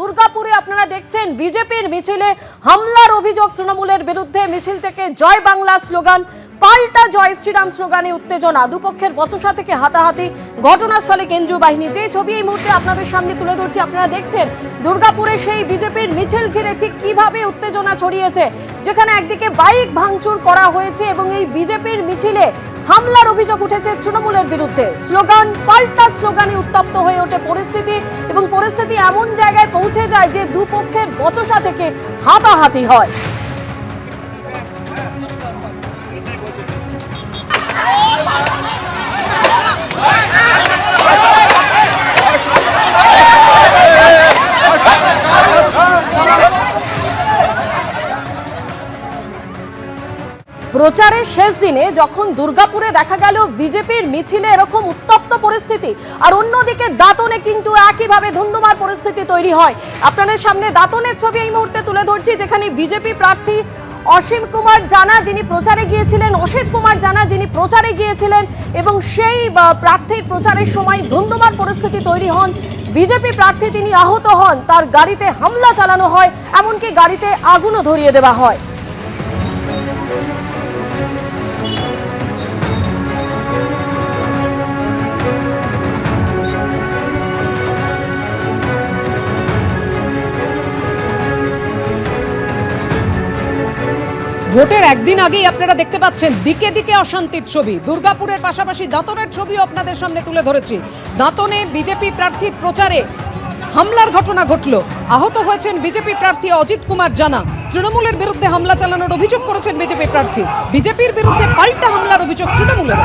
দুর্গাপুরে আপনারা দেখছেন বিজেপির মিছিলে হামলার অভিযোগ তৃণমূলের বিরুদ্ধে। মিছিল থেকে জয় বাংলা স্লোগান, পাল্টা জয় শ্রীরাম স্লোগানে উত্তেজনা, দুপক্ষের বচসা থেকে হাতাহাতি, ঘটনাস্থলে কেন্দ্রীয় বাহিনী। যে ছবি এই মুহূর্তে আপনাদের সামনে তুলে ধরছি, আপনারা দেখছেন দুর্গাপুরে সেই বিজেপির মিছিল ঘিরে ঠিক কিভাবে উত্তেজনা ছড়িয়েছে, যেখানে একদিকে বাইক ভাঙচুর করা হয়েছে এবং এই বিজেপির মিছিলে হামলার অভিযোগ উঠেছে তৃণমূলের বিরুদ্ধে। স্লোগান পাল্টা স্লোগানে উত্তপ্ত হয়ে ওঠে পরিস্থিতি এবং পরিস্থিতি এমন জায়গায় পৌঁছে যায় যে দুপক্ষের বচসা থেকে হাতাহাতি হয়। প্রচারের শেষ দিনে যখন দুর্গাপুরে দেখা গেল বিজেপির মিছিলে এরকম উত্তপ্ত পরিস্থিতি, আর অন্যদিকে দাঁতনে কিন্তু একইভাবে ধুন্ধুমার পরিস্থিতি তৈরি হয়। আপনাদের সামনে দাঁতনের ছবি এই মুহূর্তে তুলে ধরছি, যেখানে বিজেপি প্রার্থী অসীম কুমার জানা যিনি প্রচারে গিয়েছিলেন, অসিত কুমার জানা যিনি প্রচারে গিয়েছিলেন, এবং সেই প্রার্থীর প্রচারের সময় ধুন্ধুমার পরিস্থিতি তৈরি হন। বিজেপি প্রার্থী তিনি আহত হন, তার গাড়িতে হামলা চালানো হয়, এমনকি গাড়িতে আগুনও ধরিয়ে দেওয়া হয়। ভোটের একদিন আগেই আপনারা দেখতে পাচ্ছেন দিকে দিকে অশান্তির ছবি। দুর্গাপুরের পাশাপাশি দাঁতনের ছবিও আপনাদের সামনে তুলে ধরেছি। দাঁতনে বিজেপি প্রার্থীর প্রচারে হামলার ঘটনা ঘটল, আহত হয়েছেন বিজেপি প্রার্থী অজিত কুমার জানা। তৃণমূলের বিরুদ্ধে হামলা চালানোর অভিযোগ করেছেন বিজেপি প্রার্থী, বিজেপির বিরুদ্ধে পাল্টা হামলার অভিযোগ তৃণমূলের।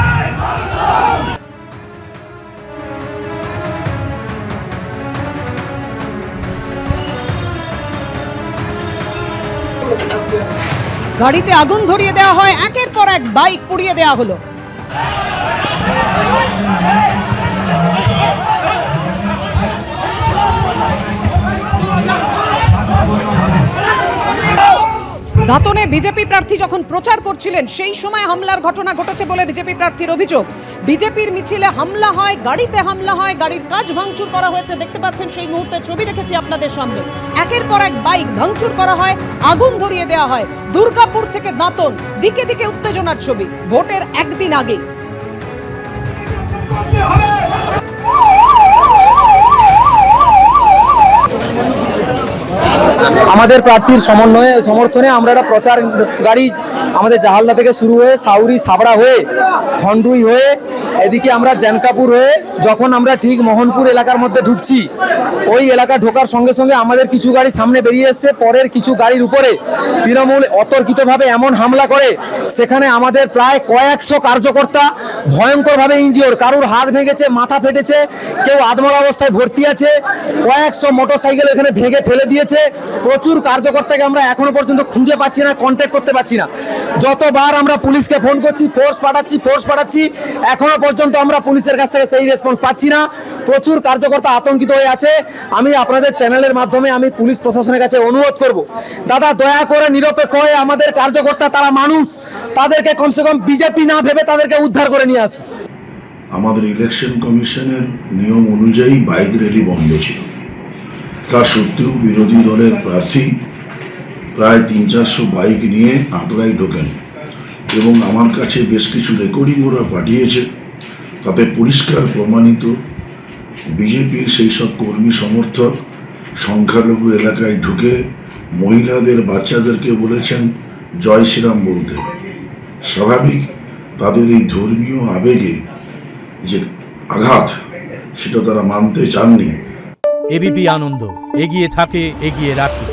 গাড়িতে আগুন ধরিয়ে দেওয়া হয়, একের পর এক বাইক পুড়িয়ে দেওয়া হলো। দাঁতনে বিজেপি প্রার্থী যখন প্রচার করছিলেন সেই সময় হামলার ঘটনা ঘটেছে বলে বিজেপি প্রার্থীর অভিযোগ। বিজেপির মিছিলে হামলা হয়, গাড়িতে হামলা হয়, গাড়ির কাচ ভাঙচুর করা হয়েছে। দেখতে পাচ্ছেন সেই মুহূর্তে ছবি রেখেছি আপনাদের সামনে। একের পর এক বাইক ভাঙচুর করা হয়, আগুন ধরিয়ে দেওয়া হয়। দুর্গাপুর থেকে দাঁতন, দিকে দিকে উত্তেজনার ছবি ভোটের একদিন আগে। আমাদের প্রার্থীর সমর্থনে আমরা একটা প্রচার গাড়ি আমাদের জাহালদা থেকে শুরু হয়ে সাউরি সাবড়া হয়ে খন্ডুই হয়ে এদিকে আমরা জানকাপুর হয়ে যখন আমরা ঠিক মোহনপুর এলাকার মধ্যে ঢুকছি, ওই এলাকা ঢোকার সঙ্গে সঙ্গে আমাদের কিছু গাড়ি সামনে বেরিয়ে এসছে। পরের কিছু গাড়ির উপরে তৃণমূল অতর্কিতভাবে এমন হামলা করে, সেখানে আমাদের প্রায় কয়েকশো কার্যকর্তা ভয়ঙ্করভাবে ইনজিওর, কারুর হাত ভেঙেছে, মাথা ফেটেছে, কেউ আধমরা অবস্থায় ভর্তি আছে, কয়েকশো মোটরসাইকেল এখানে ভেঙে ফেলে দিয়েছে। প্রচুর কার্যকর্তাকে আমরা এখনো পর্যন্ত খুঁজে পাচ্ছি না, কন্ট্যাক্ট করতে পারছি না। যতবার আমরা পুলিশকে ফোন করছি, ফোর্স পাঠাচ্ছি, এখনো পর্যন্ত আমরা পুলিশের কাছ থেকে সেই রেসপন্স পাচ্ছি না। প্রচুর কার্যকর্তা আতঙ্কিত হয়ে আছে। আমি আপনাদের চ্যানেলের মাধ্যমে আমি পুলিশ প্রশাসনের কাছে অনুরোধ করব, দাদা দয়া করে নিরপেক্ষ হয়ে আমাদের কার্যকর্তা, তারা মানুষ, তাদেরকে কমসে কম বিজেপি না ভেবে তাদেরকে উদ্ধার করে নিয়ে আসুন। আমাদের ইলেকশন কমিশনের নিয়ম অনুযায়ী বাইক র্যালি বন্ধ ছিল, তা সত্ত্বেও বিরোধী দলের প্রার্থী প্রায় 300-400 বাইক নিয়ে আঁতড়ায় ঢোকেন এবং আমার কাছে বেশ কিছু রেকর্ডিং ওরা পাঠিয়েছে। তাতে পরিষ্কার প্রমাণিত বিজেপির সেই সব কর্মী সমর্থক সংখ্যালঘু এলাকায় ঢুকে মহিলাদের, বাচ্চাদেরকে বলেছেন জয় শ্রীরাম বলতে। স্বাভাবিক তাদের এই ধর্মীয় আবেগে যে আঘাত, সেটা তারা মানতে চাননি। এবিপি আনন্দ, এগিয়ে থাকে, এগিয়ে রাখে।